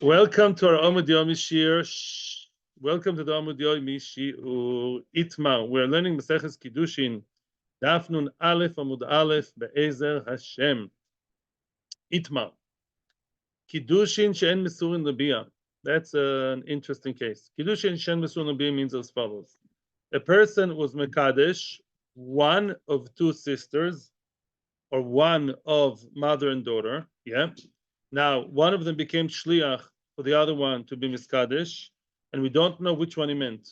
Welcome to our Amud Yomi Shiur. Welcome to the Amud Yomi Shiur Itma. We're learning mekudeshes Kiddushin. Daf Nun Aleph Amud Aleph Be'ezer Hashem. Itma. Kiddushin she'en mesurin lebia. That's an interesting case. Kiddushin she'en mesurin lebia means as follows: a person was mekadesh one of two sisters, or one of mother and daughter. Yeah. Now, one of them became shliach for the other one to be miskadesh, and we don't know which one he meant.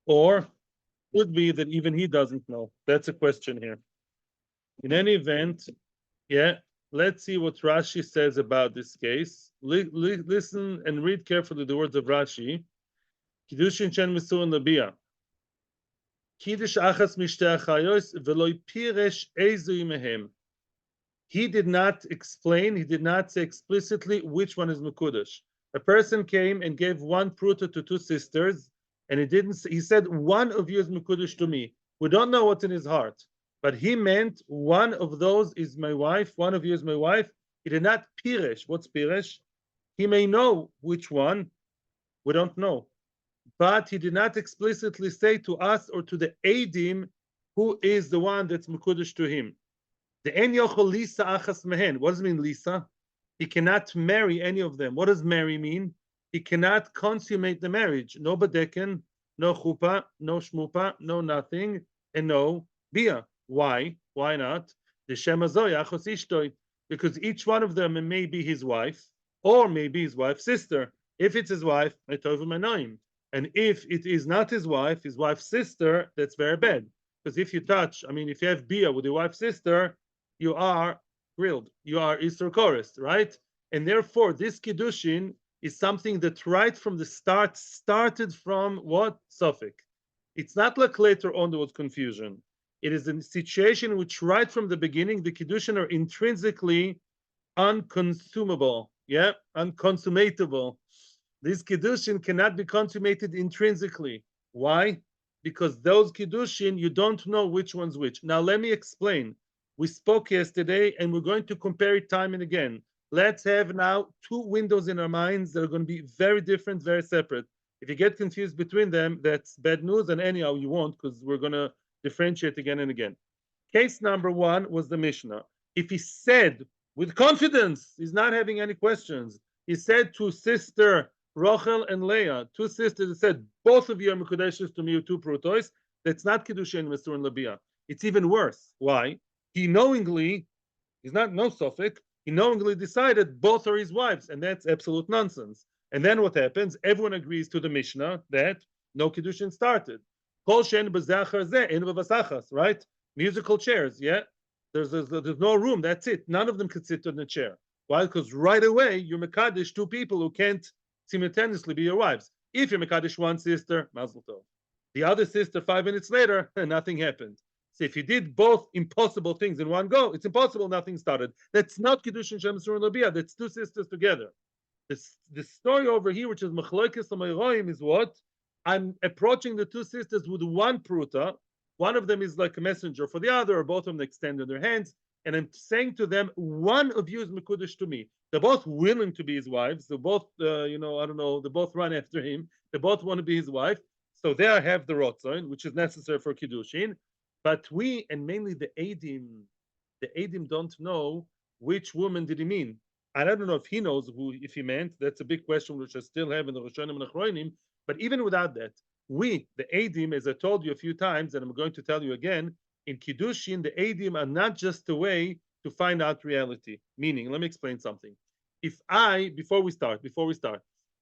Or could be that even he doesn't know. That's a question here. In any event, yeah, let's see what Rashi says about this case. Listen and read carefully the words of Rashi. Kiddushin chen misur labia. Kiddush achas mishtei achayos veloy piresh ezu mehem. He did not explain, he did not say explicitly which one is mekudesh. A person came and gave one pruta to two sisters, and he said, one of you is mekudesh to me. We don't know what's in his heart, but he meant one of those is my wife, one of you is my wife. He did not piresh. What's piresh? He may know which one, we don't know. But he did not explicitly say to us or to the Eidim who is the one that's mekudesh to him. The en yochol lisa achas mehen. What does it mean, lisa? He cannot marry any of them. What does marry mean? He cannot consummate the marriage. No badeken, no chupa, no shmupa, no nothing, and no bia. Why? Why not? The shemazoy achos ishtoi. Because each one of them may be his wife, or maybe his wife's sister. If it's his wife, and if it is not his wife's sister, that's very bad. Because if you if you have bia with your wife's sister, you are grilled. You are Easter chorus, right? And therefore, this Kiddushin is something that right from the start started from what? Suffolk. It's not like later on there was confusion. It is a situation in which right from the beginning, the Kiddushin are intrinsically unconsumable, yeah? Unconsummatable. This Kiddushin cannot be consummated intrinsically. Why? Because those Kiddushin, you don't know which one's which. Now, let me explain. We spoke yesterday, and we're going to compare it time and again. Let's have now two windows in our minds that are going to be very different, very separate. If you get confused between them, that's bad news, and anyhow you won't, because we're going to differentiate again and again. Case number one was the Mishnah. If he said with confidence, he's not having any questions, he said to sister Rachel and Leah, two sisters, he said, both of you are mekudeshes to me, two prutois. That's not Kiddushin Mesur and Labia. It's even worse. Why? He knowingly, he's not no suffix, he knowingly decided both are his wives, and that's absolute nonsense. And then what happens? Everyone agrees to the Mishnah that no Kiddushin started. Kol shen b'zachar zeh ein v'vasachas, right? Musical chairs, yeah? There's no room, that's it. None of them could sit on the chair. Why? Because right away, you're mekadesh two people who can't simultaneously be your wives. If you're mekadesh one sister, mazel tov. The other sister, 5 minutes later, nothing happened. So if you did both impossible things in one go, it's impossible, nothing started. That's not Kiddushin Shem Sur Labia, that's two sisters together. The story over here, which is machlokes Abayey is what? I'm approaching the two sisters with one pruta. One of them is like a messenger for the other, or both of them extended their hands. And I'm saying to them, one of you is mekudesh to me. They're both willing to be his wives. They're both, I don't know, they both run after him. They both want to be his wife. So there I have the rotzon, which is necessary for Kiddushin. But we, and mainly the Eidim don't know which woman did he mean. I don't know if he knows who, if he meant. That's a big question, which I still have in the Rishonim and Achronim. But even without that, we, the Eidim, as I told you a few times, and I'm going to tell you again, in Kiddushin, the Eidim are not just a way to find out reality. Meaning, let me explain something. Before we start,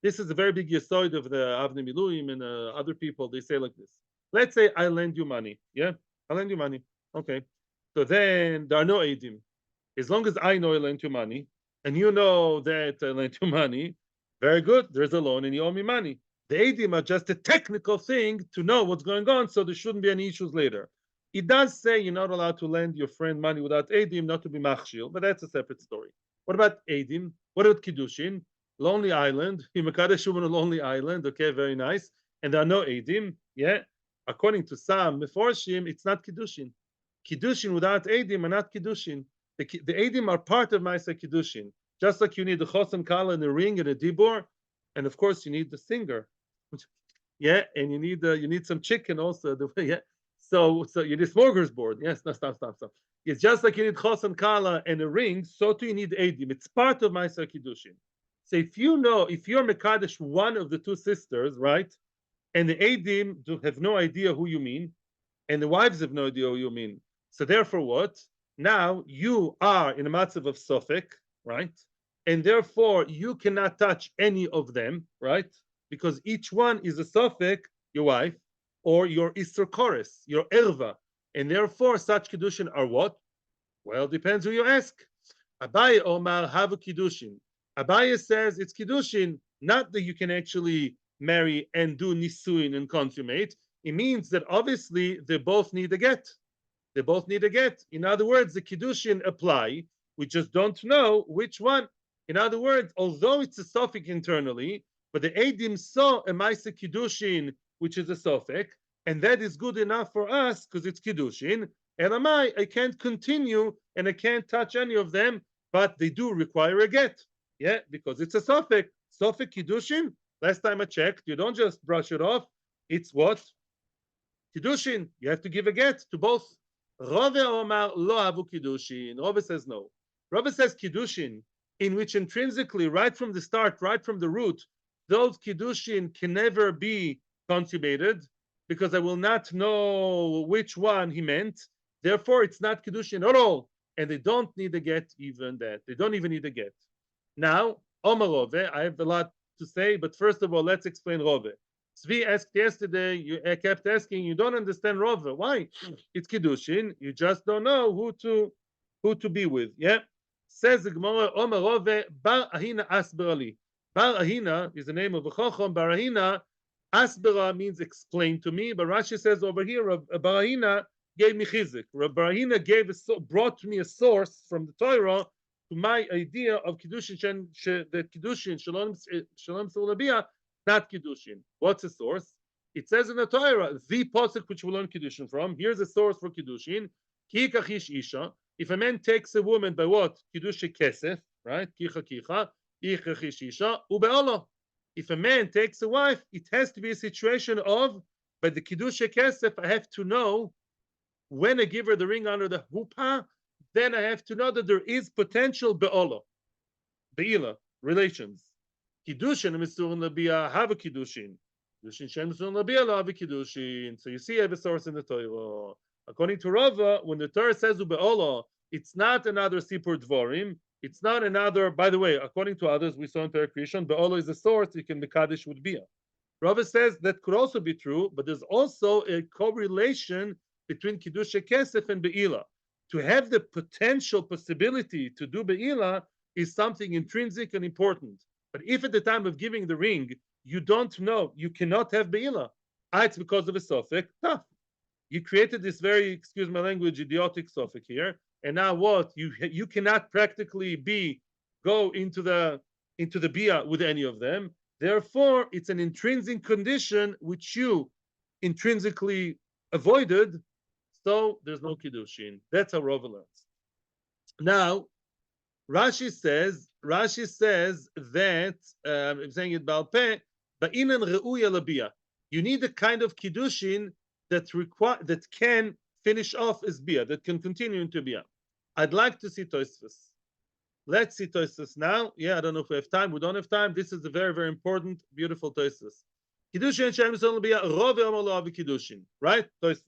this is a very big yesod of the Avnei Miluim and other people. They say like this. Let's say I lend you money, yeah? I lend you money. Okay. So then there are no Eidim. As long as I know I lent you money, and you know that I lent you money, very good. There's a loan and you owe me money. The Eidim are just a technical thing to know what's going on, so there shouldn't be any issues later. It does say you're not allowed to lend your friend money without Eidim, not to be machshil, but that's a separate story. What about Eidim? What about Kiddushin? Lonely island. Mekadesh on a lonely island. Okay, very nice. And there are no Eidim. Yeah. According to some Meforshim, it's not Kiddushin. Kiddushin without Eidim are not Kiddushin. The Eidim are part of Ma'aseh Kiddushin. Just like you need the chos and kala and a ring and a dibor, and of course you need the singer. Yeah, and you need some chicken also. Yeah, so you need smorgasbord. Yes, no, stop. It's just like you need chos and kala and a ring. So too you need edim. It's part of Ma'aser Kiddushin. So if you're mekadesh one of the two sisters, right, and the edim have no idea who you mean, and the wives have no idea who you mean. So therefore, what? Now you are in a matzav of sofek, right? And therefore you cannot touch any of them, right? Because each one is a sofek, your wife, or your ister chorus, your erva, and therefore such kiddushin are what? Well, depends who you ask. Abayey Omar have a kiddushin. Abayey says it's kiddushin, not that you can actually marry and do nisuin and consummate. It means that obviously they both need a get. They both need a get. In other words, the kiddushin apply. We just don't know which one. In other words, although it's a suffix internally, but the Edim saw a Maisa kiddushin, which is a suffix, and that is good enough for us because it's kiddushin. And I can't continue and I can't touch any of them, but they do require a get. Yeah, because it's a suffix. Suffix kiddushin. Last time I checked, you don't just brush it off. It's what? Kiddushin. You have to give a get to both. Rava Omar lo havu kiddushin. Rava says no. Rava says kiddushin, in which intrinsically, right from the start, right from the root, those kiddushin can never be consummated because I will not know which one he meant. Therefore, it's not kiddushin at all, and they don't need a get even that. They don't even need a get. Now, Omar Rove, I have a lot to say, but first of all, let's explain Rove. Zvi asked yesterday, you kept asking, you don't understand Rove. Why? It's Kiddushin. You just don't know who to be with. Yeah? Says the Gemara, Omar Rove, Bar Ahina Asberali. Bar Ahina is the name of a Chochom. Bar Ahina, Asbera means explain to me, but Rashi says over here, Bar Ahina gave me chizik. Bar Ahina brought me a source from the Torah to my idea of Kiddushin, the Kiddushin, Shalom Sulabiyah, not Kiddushin. What's the source? It says in the Torah, the pasuk which we learn Kiddushin from. Here's a source for Kiddushin. Ki kachish isha. If a man takes a woman by what? Kiddushin kesef, right? Kicha kicha. Ichachish isha. Ube'olo. If a man takes a wife, it has to be a situation of, by the Kiddushin kesef, I have to know when I give her the ring under the hupa, then I have to know that there is potential be'olo, be'ila, relations. Kiddushin misurun labia have a kiddushin. Kiddushin shem misurun labia have a kiddushin. So you see, I have a source in the Torah. According to Rava, when the Torah says be'olo, it's not another sipur dvorim. It's not another. By the way, according to others, we saw in Torah creation, be'olo is a source. You can mekadesh with bia. Rava says that could also be true, but there's also a correlation between kiddushin kesef and be'ila. To have the potential possibility to do be'ila is something intrinsic and important. But if at the time of giving the ring, you don't know, you cannot have be'ila, it's because of a sofek, tough. You created this very, excuse my language, idiotic sofek here, and now what? You cannot practically go into the bia with any of them. Therefore, it's an intrinsic condition which you intrinsically avoided, so there's no kiddushin. That's how Rava learns. Now, Rashi says that I'm saying it balpeh, ba'inan reuya labia. You need a kind of kiddushin that can finish off as bia, that can continue into bia. I'd like to see Tosfos. Let's see Tosfos now. Yeah, I don't know if we have time. We don't have time. This is a very, very important, beautiful Tosfos. Kiddushin shem yisrael labia rove amar lo avi kiddushin. Right? Tosfos.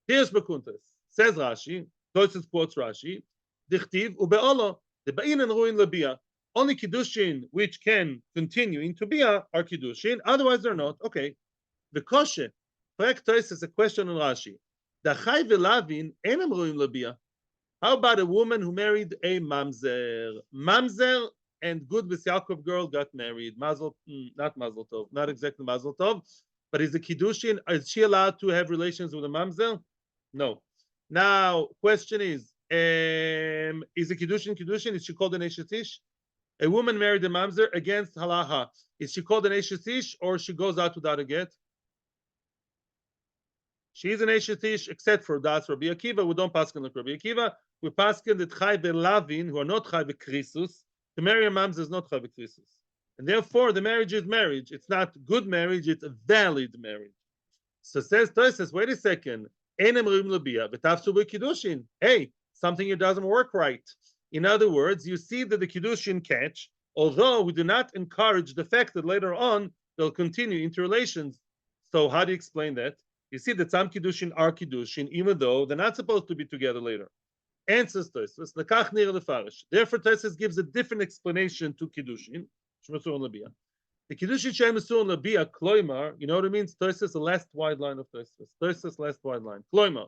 Here's Bekuntas. Says Rashi. Tosfos quotes Rashi. Dichtiv ube'olo. The ba'inan ruin labia. Only kiddushin which can continue into bia are kiddushin. Otherwise, they're not. Okay. The kosher. Correct Tosfos is a question on Rashi. Dachai ve'lavin enam ruin labia. How about a woman who married a mamzer? Mamzer and good with Yaakov girl got married. Not mazel tov, not exactly mazel tov, but is the kiddushin? Is she allowed to have relations with a mamzer? No. Now, question is the kiddushin? Is she called an eshetish? A woman married a mamzer against halacha. Is she called an eshetish or she goes out without a get? She is an eshetish, except for Das Rabbi Akiva. We don't paskin like Rabbi Akiva. We paskin that chai ve'lavin, who are not chai ve'krisus, To marry a mamzer is not chavik krisus. And therefore, the marriage is marriage. It's not good marriage, it's a valid marriage. So says Tosis, wait a second. Hey, something here doesn't work right. In other words, you see that the Kiddushin catch, although we do not encourage the fact that later on they'll continue interrelations. So how do you explain that? You see that some Kiddushin are Kiddushin, even though they're not supposed to be together later. Answers Tosis, lekach nir lefarish. Therefore, Tosis gives a different explanation to Kiddushin. The Kiddushin Shem Mesur Labia Kloimar, you know what it means? Tosis, the last wide line of Tosis. Tosis, last wide line. Kloimar.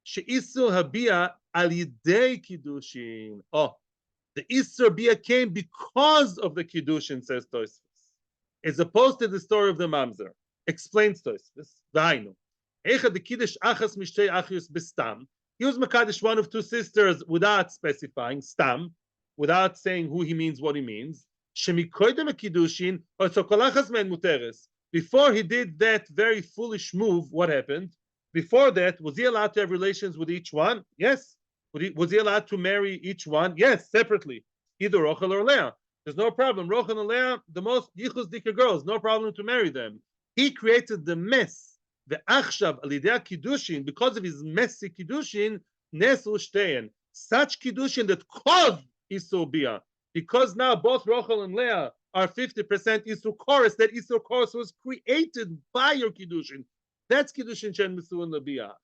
She'isur Habia al Yidei Kiddushin. Oh, the Isur Bia came because of the Kiddushin, says Tosis. As opposed to the story of the Mamzer. Explains Tosis. V'hainu. Eicha the Kiddush Achas Mishtei Achius Bestam. He was mekadesh one of two sisters without specifying, stam, without saying who he means, what he means. Before he did that very foolish move, what happened? Before that, was he allowed to have relations with each one? Yes. Was he allowed to marry each one? Yes, separately. Either Rochel or Leah. There's no problem. Rochel and Leah, the most yichus dika girls, no problem to marry them. He created the mess. The achshav alidei kiddushin, because of his messy kiddushin, nesu shtein. Such kiddushin that caused Isur Bia. Because now both Rochel and Leah are 50% Isur Chorus, that Isur Chorus was created by your Kiddushin. That's Kiddushin Shen Mesur and Labia.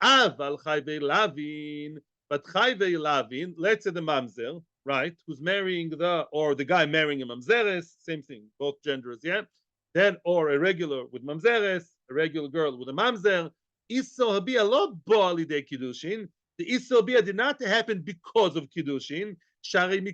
Aval Chayvei Lavin, but Chayvei Lavin, let's say the Mamzer, right, who's marrying the guy marrying a Mamzeres, same thing, both genders, yeah? Then, or a regular with Mamzeres, a regular girl with a Mamzer, Isur Bia lo bo alidei Kiddushin. The Isur Bia did not happen because of Kiddushin. Once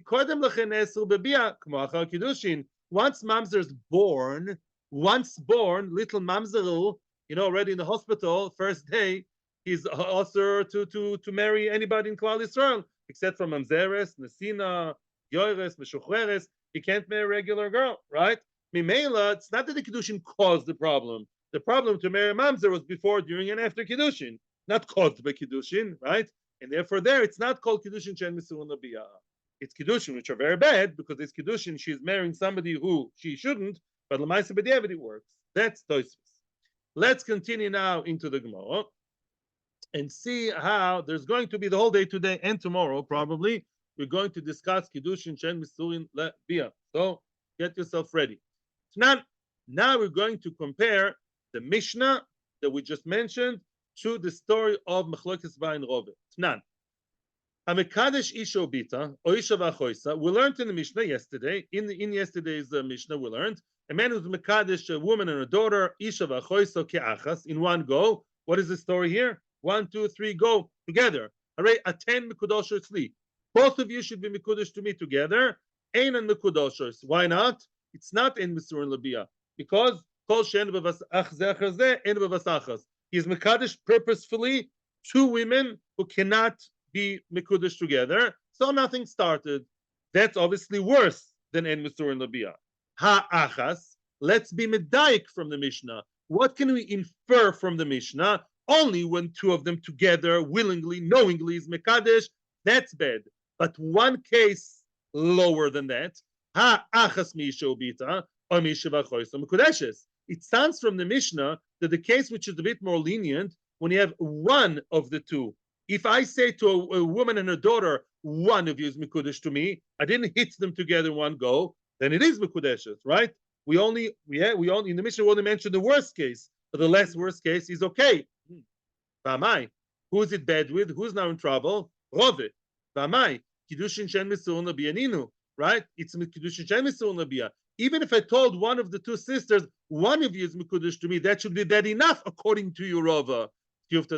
mamzer's born, little mamzer, already in the hospital, first day, he's also to marry anybody in Klal Yisrael, except for mamzeres, nesina, yoires, meshuchreres. He can't marry a regular girl, right? Mimela, it's not that the Kiddushin caused the problem. The problem to marry a mamzer was before, during, and after Kiddushin, not caused by Kiddushin, right? And therefore there, it's not called Kiddushin Shen Mesur Labia. It's Kiddushin, which are very bad, because it's Kiddushin, she's marrying somebody who she shouldn't, but L'maisa B'diavad it works. That's Tosfos. Let's continue now into the Gemara and see how there's going to be the whole day today and tomorrow, probably, we're going to discuss Kiddushin Shen Misurin Labia. So get yourself ready. Now we're going to compare the Mishnah that we just mentioned to the story of machlokes Abayey and Rava. Tnan. Mekadesh isha obita or isha v'achoisa. We learned in the Mishnah yesterday. In yesterday's Mishnah, we learned a man who's mekadesh a woman and a daughter isha v'achoisa ke'achas in one go. What is the story here? 1, 2, 3, go together. Alright, attend mekudeshes li. Both of you should be mekudesh to me together. Ein and mekudeshes. Why not? It's not in Mesur and Labia because kol she'en b'vasach zecher zeh en b'vasachas. He is mekadesh purposefully two women who cannot be mekudesh together, so nothing started. That's obviously worse than en Mesur and Labia. Ha'achas, let's be medayik from the Mishnah. What can we infer from the Mishnah? Only when two of them together, willingly, knowingly, is mekadesh, that's bad. But one case lower than that, ha'achas misha ubita, or misha v'achoisa mekudeshes. It sounds from the Mishnah that the case which is a bit more lenient, when you have one of the two. If I say to a woman and her daughter, one of you is mekudesh to me, I didn't hit them together in one go, then it is mekudeshes, right? We only in the Mishnah we only mentioned the worst case, but the less worst case is okay. V'amai, who is it bad with? Who's now in trouble? Rove. V'amai, kiddushin shen mesur labianinu, right? It's kiddushin shen mesur labia. Even if I told one of the two sisters, one of you is mekudesh to me, that should be bad enough according to you, Rava. Bad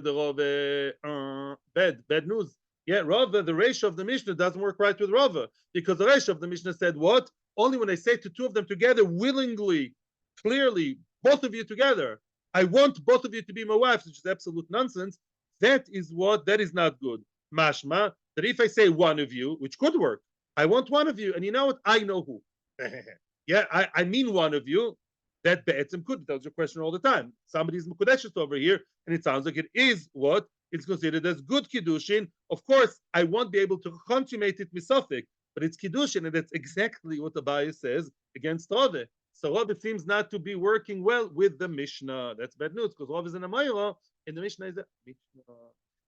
news. Yeah, Rava, the ratio of the Mishnah doesn't work right with Rava, because the ratio of the Mishnah said what? Only when I say to two of them together, willingly, clearly, both of you together, I want both of you to be my wives, which is absolute nonsense. That is not good. Mashma, that if I say one of you, which could work, I want one of you, and you know what? I know who. Yeah, I mean one of you. That be'etzim could. That was your question all the time. Somebody's mekudeshes over here, and it sounds like it is what it's considered as good kiddushin. Of course, I won't be able to consummate it misafik. but it's Kiddushin, and that's exactly what Abayey says against Rava. So Rava seems not to be working well with the Mishnah. That's bad news, because Rava is an Amayra, and the Mishnah is a Mishnah.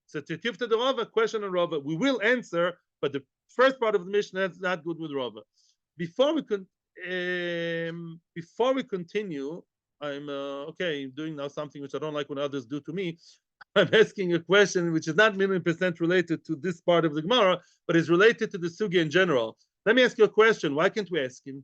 So to Tifta the Rava, question on Rava, we will answer, but the first part of the Mishnah is not good with Rava. Before we continue, I'm doing now something which I don't like when others do to me. I'm asking a question which is not 1,000,000% related to this part of the Gemara, but is related to the sugi in general. Let me ask you a question. Why can't we ask him?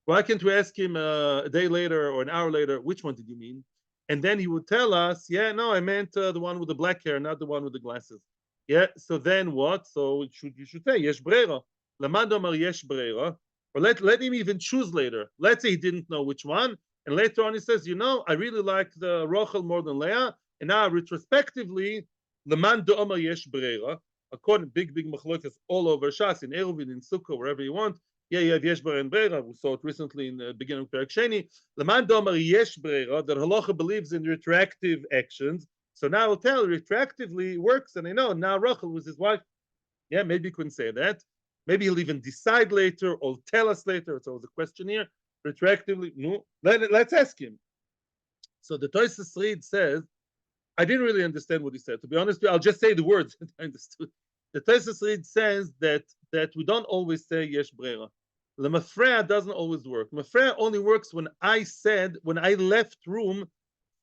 Why can't we ask him a day later or an hour later, which one did you mean? And then he would tell us, yeah, no, I meant the one with the black hair, not the one with the glasses. Yeah, so then what? So you should say, yesh breira. Lamad omar yesh breira. Or let him even choose later. Let's say he didn't know which one, and later on he says, I really like the Rochel more than Leah, and now retrospectively, Lamad omar yesh breira. According to big machlokes all over Shas, in Eruvin, in Sukkah, wherever you want. Yeah, you have yesh breira and breira. We saw it recently in the beginning of Perek Sheni. Lamad omar yesh breira, that halacha believes in retroactive actions. So now I'll tell retroactively works, and I know now Rochel was his wife. Yeah, maybe you couldn't say that. Maybe he'll even decide later or tell us later. It's always a question here. Retroactively, no. Let's ask him. So the Tosfos Reed says, I didn't really understand what he said. To be honest with you, I'll just say the words that I understood. The Tosfos Reed says that we don't always say yesh breira. The mafreya doesn't always work. Mafreya only works when I left room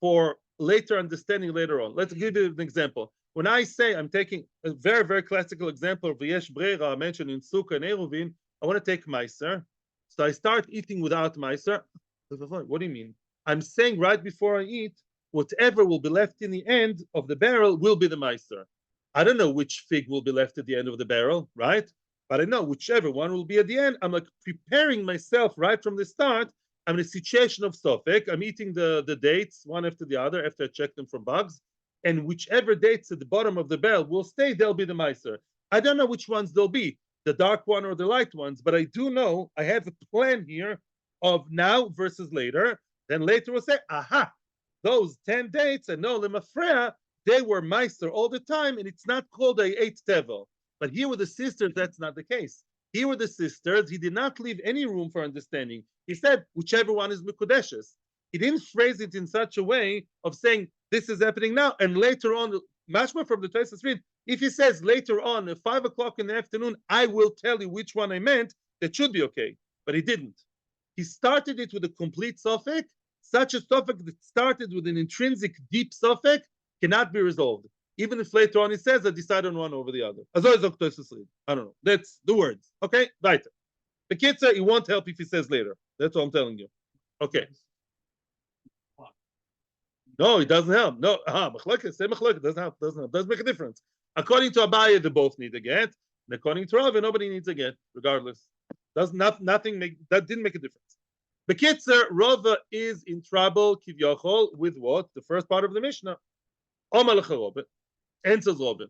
for later understanding later on. Let's give you an example. When I say, I'm taking a very, very classical example of yesh breira mentioned in Sukkah and Eruvin, I want to take meiser. So I start eating without meiser. What do you mean? I'm saying right before I eat, whatever will be left in the end of the barrel will be the meiser. I don't know which fig will be left at the end of the barrel, right? But I know whichever one will be at the end. I'm like preparing myself right from the start. I'm in a situation of sofek. I'm eating the dates one after the other after I check them for bugs. And whichever dates at the bottom of the barrel will stay, they'll be the meiser. I don't know which ones they'll be, the dark one or the light ones, but I do know I have a plan here of now versus later. Then later we'll say, aha, those 10 dates, and no lemafreya, they were meiser all the time, and it's not called a 8 tevel. But here with the sisters, that's not the case. Here with the sisters, he did not leave any room for understanding. He said, whichever one is mekudeshes. He didn't phrase it in such a way of saying, this is happening now, and later on, mashma from the Tosfos Reed, if he says later on, at 5 o'clock in the afternoon, I will tell you which one I meant, that should be okay. But he didn't. He started it with a complete sofek. Such a sofek that started with an intrinsic deep sofek cannot be resolved. Even if later on he says, I decide on one over the other. I don't know. That's the words. Okay? Weiter. The kid said he won't help if he says later. That's what I'm telling you. Okay. No, it doesn't help. No, machlokes, say machlokes, doesn't help. Doesn't make a difference. According to Abayey, they both need a get. And according to Rava, nobody needs a get, regardless. Nothing that didn't make a difference. Bekitzer, Rava is in trouble, kivyachol, with what? The first part of the Mishnah. Omalach Robin. Answers Robin.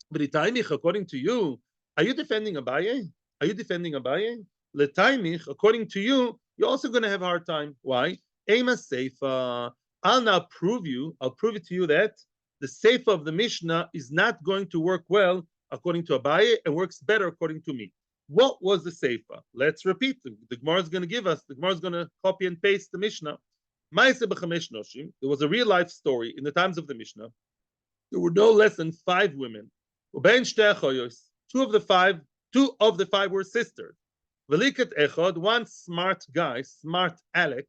But Letaimich, according to you, are you defending Abayey? Are you defending Abayey? Letaimich, according to you, you're also going to have a hard time. Why? Ema Seifa. I'll now prove it to you that the Seifa of the Mishnah is not going to work well according to Abayey and works better according to me. What was the Seifa? Let's repeat. The Gemara is going to give us. The Gemara is going to copy and paste the Mishnah. There was a real life story in the times of the Mishnah. There were no less than 5 women. Two of the five were sisters. Velikat echad, one smart guy, smart Alec.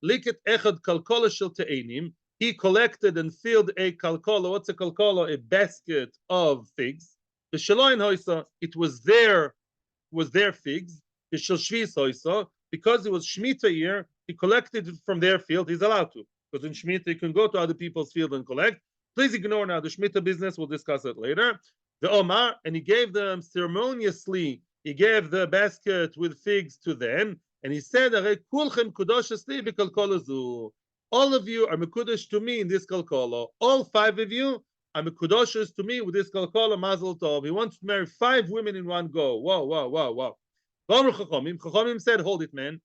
Likat echad kalkola shel te'enim. He collected and filled a kalkola. What's a kalkola? A basket of figs. The shaloin hoisa, it was their figs. The shel shvis hoisa, because it was Shemitah year, he collected it from their field. He's allowed to, because in Shemitah you can go to other people's field and collect. Please ignore now the Shemitah business. We'll discuss it later. The Omar, and he gave them ceremoniously. He gave the basket with figs to them, and he said, all of you are mekudesh to me in this kalkola. All 5 of you are mekudeshes to me with this kalkola. Mazel tov. He wants to marry 5 women in one go. Wow. Chachamim said, hold it, man.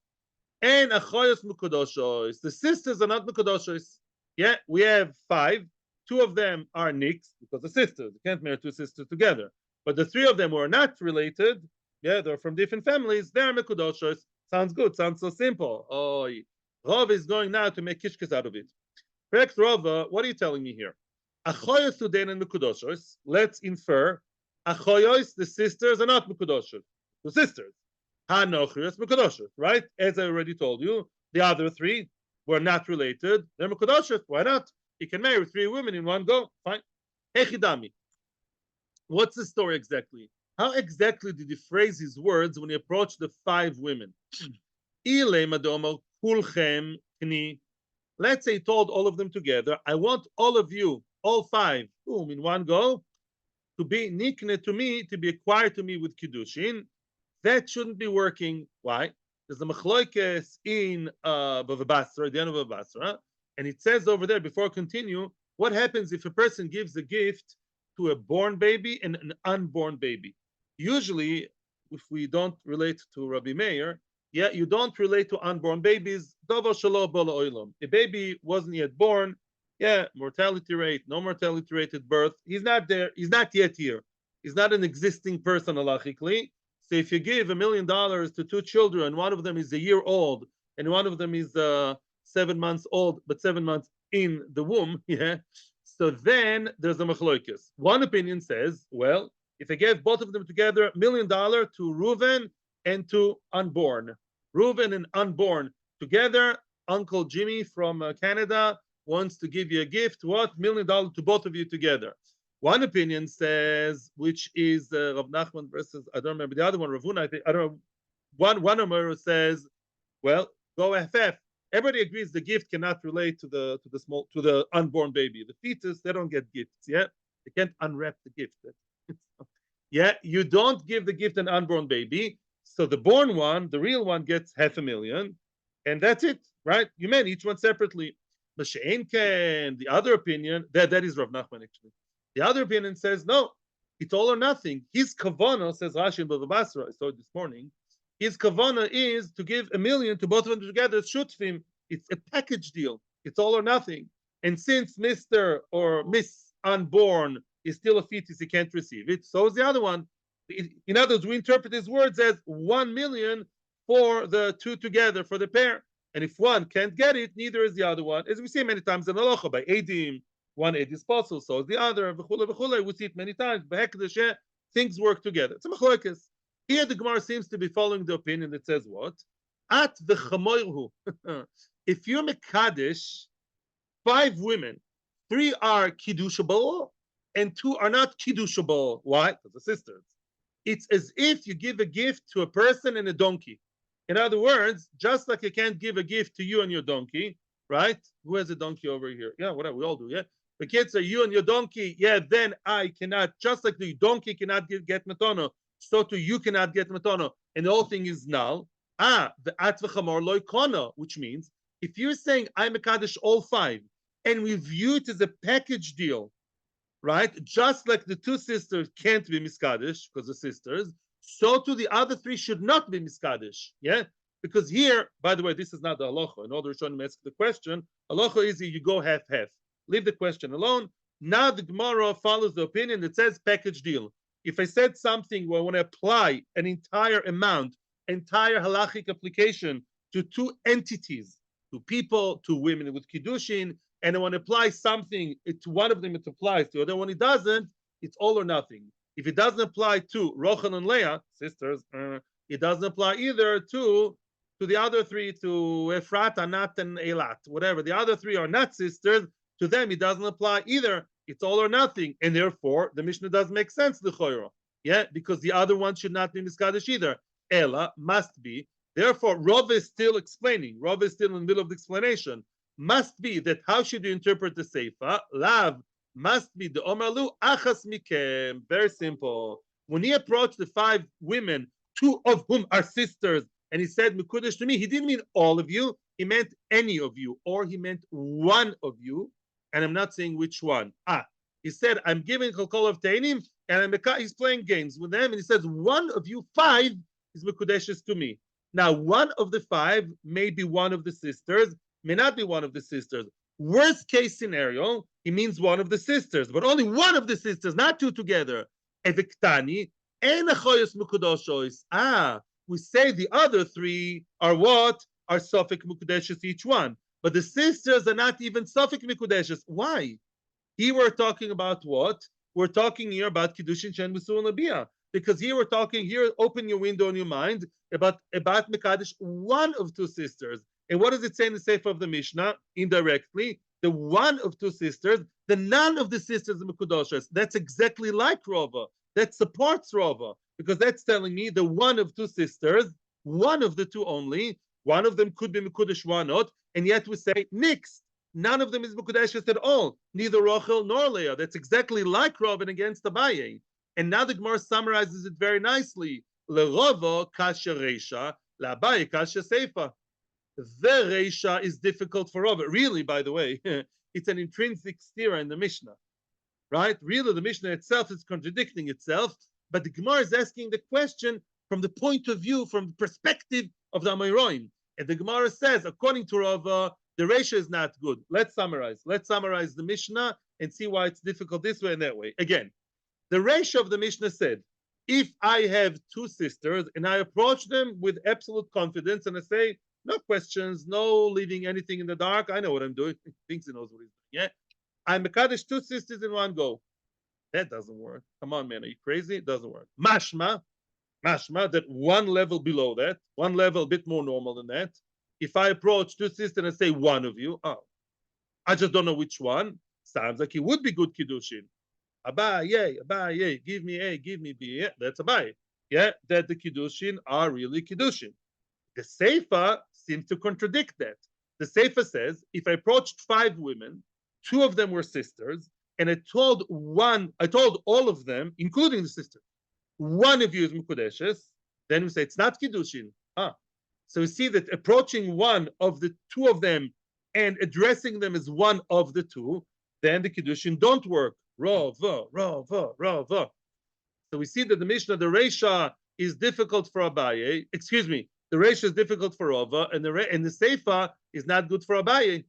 And achoyos mekudeshes. The sisters are not mekudeshes. Yeah, we have 5. 2 of them are nicks because the sisters. You can't marry 2 sisters together. But the 3 of them who are not related, Yeah, they're from different families. They're mekudeshes. Sounds good. Sounds so simple. Oh, Rava is going now to make kishkas out of it. Correct, Rava. What are you telling me here? Achoyos tudein and mekudeshes. Let's infer achoyos, the sisters, are not mekudeshes. The sisters. Hanochios mekudeshes. Right? As I already told you, the other three were not related. They're mekudeshes. Why not? You can marry three women in one go. Fine. Echidami. What's the story exactly? How exactly did he phrase his words when he approached the five women? Let's say he told all of them together, I want all of you, all five, boom, in one go, to be nikne to me, to be acquired to me with Kiddushin. That shouldn't be working. Why? There's a machlokes in Bava Basra, the end of Bava Basra, and it says over there, before I continue, what happens if a person gives a gift to a born baby and an unborn baby? Usually, if we don't relate to Rabbi Meir, yeah, you don't relate to unborn babies. A baby wasn't yet born. Yeah, mortality rate, no mortality rate at birth. He's not there. He's not yet here. He's not an existing person, halachically. So if you give $1 million to two children, one of them is a year old and one of them is 7 months old, but 7 months in the womb, yeah. So then there's a machlokes. One opinion says, well, if I gave both of them together $1 million to Reuven and to unborn, Reuven and unborn together, Uncle Jimmy from Canada wants to give you a gift. What? $1 million to both of you together. One opinion says, which is Rav Nachman versus, I don't remember the other one, Ravuna, I don't know. One Amor says, well, go FF. Everybody agrees the gift cannot relate to the unborn baby. The fetus, they don't get gifts, yeah? They can't unwrap the gift. Yeah, you don't give the gift an unborn baby. So the born one, the real one, gets $500,000, and that's it, right? You meant each one separately. The other opinion, that is Rav Nachman actually. The other opinion says, no, it's all or nothing. His kavana, says Rashi in Bava Basra, I saw it this morning, his kavana is to give $1 million to both of them together as shutfim. It's a package deal. It's all or nothing. And since Mr. or Miss Unborn is still a fetus, he can't receive it. So is the other one. In other words, we interpret his words as 1 million for the two together, for the pair. And if one can't get it, neither is the other one. As we see many times in halacha, by edim, one ed is possible, so is the other. We see it many times. Things work together. It's a machlokes. Here the Gemara seems to be following the opinion that says what? At the chamoirhu. If you're mekadesh, 5 women, 3 are kiddushable, and 2 are not kiddushable. Why? Because they're sisters. It's as if you give a gift to a person and a donkey. In other words, just like you can't give a gift to you and your donkey, right? Who has a donkey over here? Yeah, whatever, we all do, yeah? The kids are you and your donkey, yeah, then I cannot, just like the donkey cannot get matono, so too you cannot get matono, and the whole thing is null. The atvachamor loikono, which means if you're saying I'm a kaddish all 5, and we view it as a package deal, right? Just like the 2 sisters can't be miskadish because they're sisters, so too the other 3 should not be miskadish. Yeah, because here, by the way, this is not the halacha. In order to ask the question, halacha is you go half half. Leave the question alone. Now the Gemara follows the opinion that says package deal. If I said something where I want to apply an entire amount, entire halachic application to 2 entities, to people, to women with kiddushin, and I want to apply something to one of them, it applies to the other one, it doesn't, it's all or nothing. If it doesn't apply to Rochel and Leah, sisters, it doesn't apply either to the other 3, to Efrat, Anat, and Elat, whatever. The other 3 are not sisters. To them, it doesn't apply either. It's all or nothing. And therefore, the Mishnah doesn't make sense, the Choyro. Yeah, because the other one should not be Miskadesh either. Ella must be. Therefore, Rav is still explaining. Rav is still in the middle of the explanation. Must be that how should you interpret the Seifa? Lav must be the Omerlu Achas Mikem. Very simple. When he approached the 5 women, 2 of whom are sisters, and he said mekudesh to me, he didn't mean all of you. He meant any of you, or he meant one of you. And I'm not saying which one. He said, I'm giving Chalkol of Tainim, and he's playing games with them, and he says, one of you 5 is mekudeshes to me. Now, one of the 5 may be one of the sisters, may not be one of the sisters. Worst case scenario, he means one of the sisters, but only one of the sisters, not 2 together. Eviktani, Ein achoyos mekudeshes. We say the other three are what? Are suffix mekudeshes each one. But the sisters are not even suffix mekudeshes. Why? Here we're talking about what? We're talking here about Kiddushin Shen Musul Nabiyah. Because here we're talking, here, open your window in your mind about Mekadesh, one of two sisters. And what does it say in the Sefer of the Mishnah? Indirectly, the one of two sisters, the none of the sisters of mekudeshes. That's exactly like Rava. That supports Rava. Because that's telling me the one of two sisters, one of the two only, one of them could be Mekudesh, one not, and yet we say nix. None of them is mekudeshes at all, neither Rachel nor Leah. That's exactly like Rav and against Abayey. And now the Gemara summarizes it very nicely. LeRava kasha reisha, LaAbayey kasha seifa. The reisha is difficult for Rav. Really, by the way, it's an intrinsic stira in the Mishnah, right? Really, the Mishnah itself is contradicting itself, but the Gemara is asking the question from the point of view, from the perspective of the Amoraim. And the Gemara says, according to Rava, the ratio is not good. Let's summarize. Let's summarize the Mishnah and see why it's difficult this way and that way. Again, the ratio of the Mishnah said, if I have two sisters and I approach them with absolute confidence and I say, no questions, no leaving anything in the dark, I know what I'm doing. He thinks he knows what he's doing. Yeah. I'm mekadesh two sisters in one go. That doesn't work. Come on, man. Are you crazy? It doesn't work. Mashma, that one level below that, one level a bit more normal than that. If I approach two sisters and say one of you, I just don't know which one. Sounds like it would be good kiddushin. Abayey, give me A, give me B. Yeah, that's Abayey. Yeah, that the kiddushin are really kiddushin. The Seifa seems to contradict that. The Seifa says, if I approached 5 women, 2 of them were sisters, and I told all of them, including the sister, one of you is mekudeshes, then we say it's not kiddushin. So you see that approaching one of the 2 of them and addressing them as one of the 2, then the kiddushin don't work. Rava. So we see that the Mishnah, the Reisha is difficult for Abayey. Excuse me, the Reisha is difficult for Rava, and the Seifa is not good for Abayey.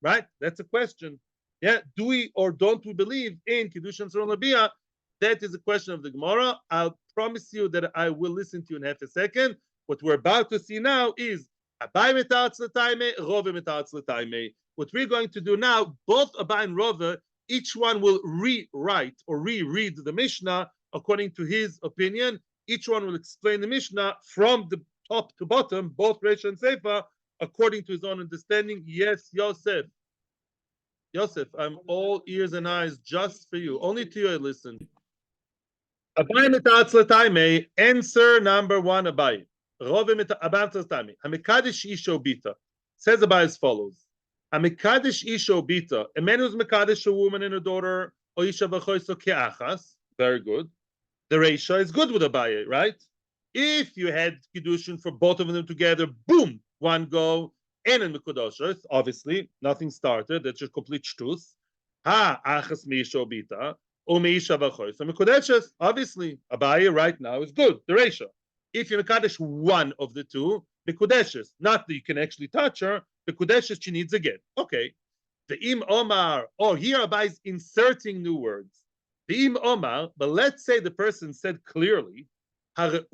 Right? That's a question. Yeah, do we or don't we believe in Kiddushin Tzorah Labia? That is a question of the Gemara. I'll promise you that I will listen to you in half a second. What we're about to see now is Abayey metartz l'taimei, Rava metartz l'taimei. What we're going to do now, both Abayey and Rava, each one will rewrite or reread the Mishnah according to his opinion. Each one will explain the Mishnah from the top to bottom, both Reish and Seifa, according to his own understanding. Yes, Yosef, I'm all ears and eyes just for you. Only to you I listen. Abayey metartz l'taimei, answer number 1, Abayey. Rova metartz l'taimei. Hamekadesh isho bita. Says Abayey as follows. Hamekadesh isho bita. A man who's mekadesh a woman and a daughter, o isha v'choiso ke'achas. Very good. The Reisha is good with Abayey, right? If you had Kiddushin for both of them together, boom, one go, and in mekudeshes, obviously, nothing started, that's just complete shtus. Achas meisha bita, o meisha v'chois. So mekudeshes, obviously, Abayey right now is good, the Reisha. If you mekadesh one of the 2, mekudeshes, not that you can actually touch her, mekudeshes she needs again. Okay. The im omar, here Abayey is inserting new words. The im omar, but let's say the person said clearly, in the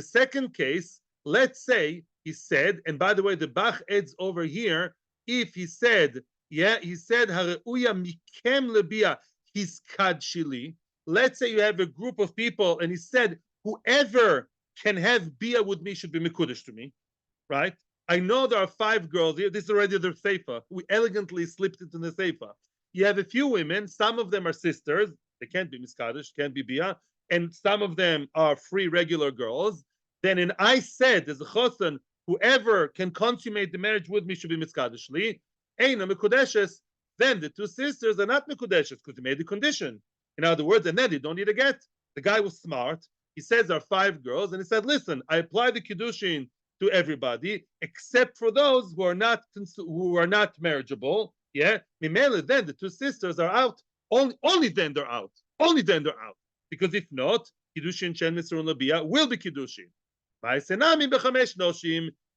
second case, let's say he said, and by the way, the Bach adds over here, if he said, Hareuya mikem lebia hiskadshili. Let's say you have a group of people, and he said, whoever can have bia with me should be mekudesh to me, right? I know there are 5 girls here. This is already their seifa. We elegantly slipped it in the seifa. You have a few women. Some of them are sisters. They can't be miskadesh, can't be bia. And some of them are free regular girls. Then in I said, there's a chosen, whoever can consummate the marriage with me should be miskadesh li. Eina mekudeshes. Then the 2 sisters are not mekudeshes because they made the condition. In other words, and then they don't need a get. The guy was smart. He says there are 5 girls, and he said, listen, I apply the kiddushin to everybody except for those who are not marriageable. Yeah, Mimele, then the 2 sisters are out. Only then they're out. Only then they're out. Because if not, Kiddushin Shen Mitzvah Labia will be Kiddushin.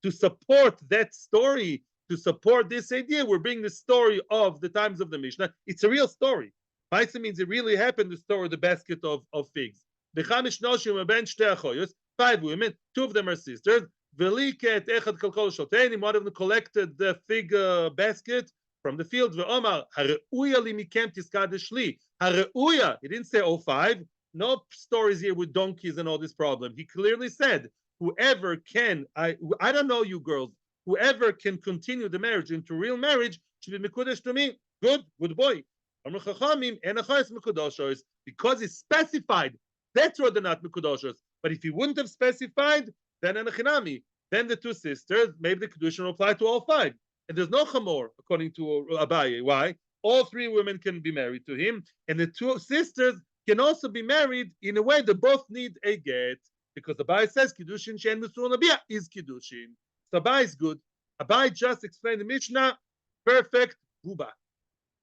To support that story, to support this idea, we're bringing the story of the times of the Mishnah. It's a real story. Paisa means it really happened to store the basket of figs. B'chamish noshim u'ben shtei achoyos, 5 women, 2 of them are sisters. V'liket echad kolkol shotenim, one of them collected the fig basket from the field. Ve'omar hareuya li mikem tiskadesh li. Hareuya, he didn't say all 5. No stories here with donkeys and all this problem. He clearly said, whoever can, I don't know you girls, whoever can continue the marriage into real marriage should be mekudesh to me. Good boy. Because he specified, that's why they're not mekudeshes. But if he wouldn't have specified, then enachinami, then the 2 sisters, maybe the kedushin will apply to all 5. And there's no chamor, according to Abayey. Why? All 3 women can be married to him, and the 2 sisters can also be married in a way that both need a get. Because Abayey says kiddushin she'en musul nabiyah is kiddushin. So Abayey is good. Abayey just explained the Mishnah, perfect, buba.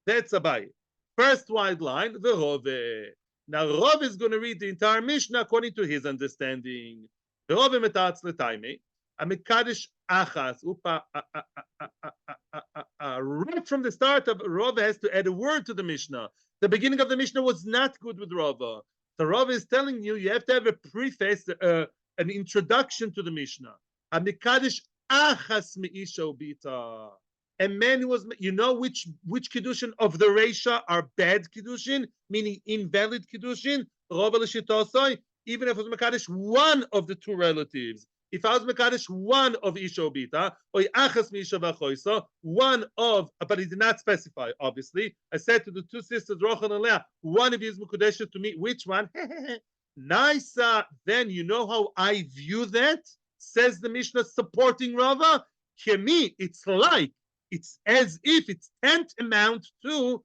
That's Abayey. First wide line, the Rove. Now Rove is going to read the entire Mishnah according to his understanding. The Rove metatz l'taimei, a mekudeshes achas. Right from the start of Rove has to add a word to the Mishnah. The beginning of the Mishnah was not good with Rove. The Rove is telling you have to have a preface, an introduction to the Mishnah. A mekudeshes achas meisha ubita. A man who was, you know which kiddushin of the Reisha are bad kiddushin, meaning invalid kiddushin? Even if it was mekadesh one of the 2 relatives. If I was mekadesh one of Isha Obita, or achas misha v'choisa, one of, but he did not specify, obviously. I said to the 2 sisters, Rochel and Leah, one of you is mekudeshes to me. Which one? Nice. Then you know how I view that? Says the Mishnah supporting Rava. Kemi, it's like, it's as if it's tantamount to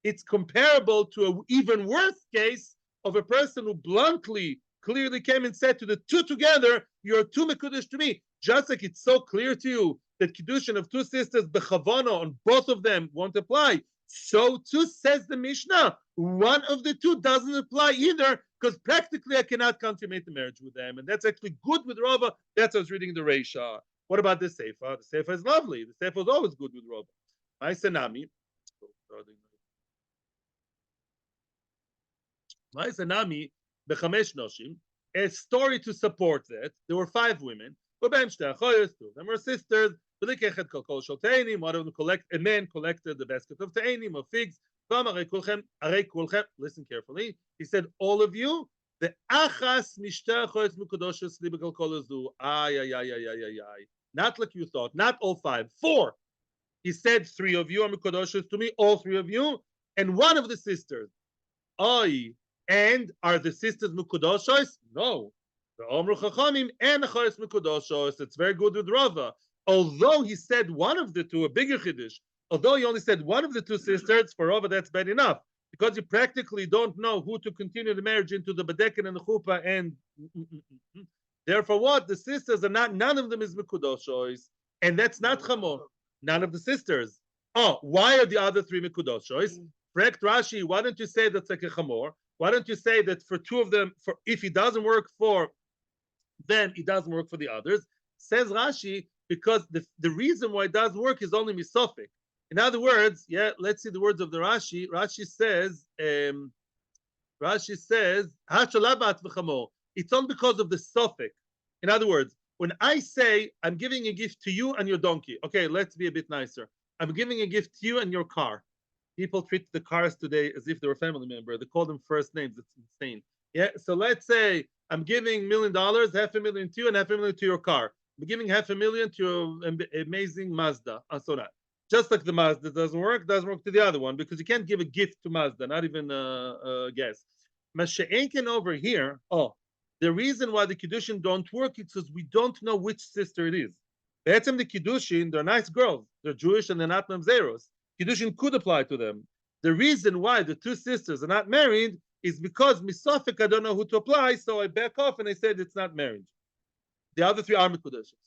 it's comparable to an even worse case of a person who bluntly, clearly came and said to the 2 together, you're 2 mekudesh to me. Just like it's so clear to you that kiddushin of 2 sisters, bechavana, on both of them won't apply. So too says the Mishnah, one of the 2 doesn't apply either, because practically I cannot consummate the marriage with them. And that's actually good with Rava. That's what I was reading the Reisha. What about the Sefer? The Sefer is lovely. The Sefer is always good with Rava. My Sanami. My Sanami, Bechamesh Noshim, a story to support that. There were 5 women. 2 of them were sisters. One of them a man collected the basket of ta'anim, of figs. Listen carefully. He said, all of you, the achas mishtachos mekudeshes libekal kolazu. Not like you thought, not all 5, 4. He said 3 of you are mekudeshes to me, all 3 of you, and one of the sisters. And are the sisters mekudeshes? No. The Omru Chachamim and achos mekudeshes. It's very good with Rava. Although he said one of the 2, a bigger chiddush, although he only said one of the 2 sisters, for Rava that's bad enough. Because you practically don't know who to continue the marriage into the Badekin and the Chuppah, and therefore what? The sisters are not, none of them is mekudeshes. And that's not chamor. None of the sisters. Oh, why are the other 3 mekudeshes? Correct Rashi, why don't you say that's like a chamor? Why don't you say that for 2 of them, for if it doesn't work for them, it doesn't work for the others? Says Rashi, because the reason why it doesn't work is only misophic. In other words, let's see the words of the Rashi. Rashi says, it's only because of the suffix. In other words, when I say I'm giving a gift to you and your donkey, okay, let's be a bit nicer. I'm giving a gift to you and your car. People treat the cars today as if they're a family member. They call them first names. It's insane. Yeah. So let's say I'm giving $1 million, $500,000 to you, and $500,000 to your car. I'm giving $500,000 to your amazing Mazda. So that just like the Mazda doesn't work to the other one, because you can't give a gift to Mazda, not even a guess. Masha'enken over here, the reason why the Kiddushin don't work is because we don't know which sister it is. The Kiddushin, they're nice girls. They're Jewish and they're not Mamzeros. Kiddushin could apply to them. The reason why the 2 sisters are not married is because misofik, I don't know who to apply, so I back off and I said it's not marriage. The other 3 are mekudeshes.